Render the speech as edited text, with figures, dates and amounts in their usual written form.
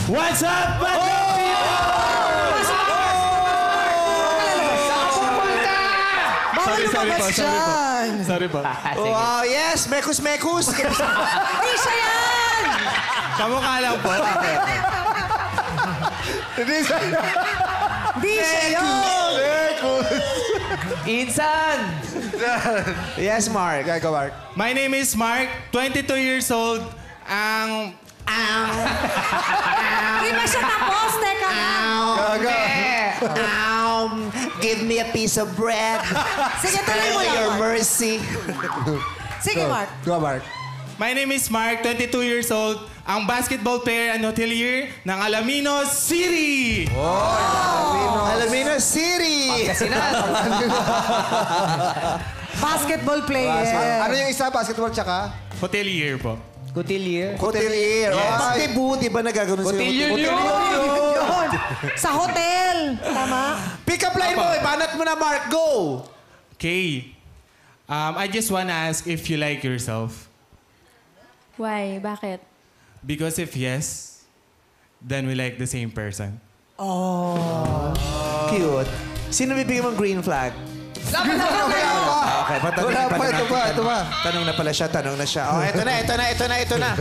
What's up, Bandang Bawal lumabas dyan. Sorry po. Wow, yes. Mekus-mekus. Di siya yan! Kamukha lang po. Hindi siya. Di siya yun! Mekus. Insan! Yes, Mark. Go, Mark. My name is Mark, 22 years old. Ang... Di ba siya tapos? Teka nga. Go. Give me a piece of bread. Sige, tuloy mo lang, Your Mark. mercy. Sige, Mark. Go, Mark. My name is Mark, 22 years old. Ang basketball player and hotelier ng Alaminos City. Alamino City. Basketball player. Ano yung isa? Basketball tsaka? Hotelier po. Cotilier. Hotelier. Pag-debut, di ba nagagano'n sa'yo? Hotelier Yun. Sa hotel. Tama? Pick up line mo. Banat mo na, Mark. Go. Okay. I just wanna ask if you like yourself. Why? Bakit? Because if yes, then we like the same person. Cute. Sino bibigyan mong green flag? Okay, Wala pa, ito pa. Tanong na pala siya, tanong na siya. Oh, ito na.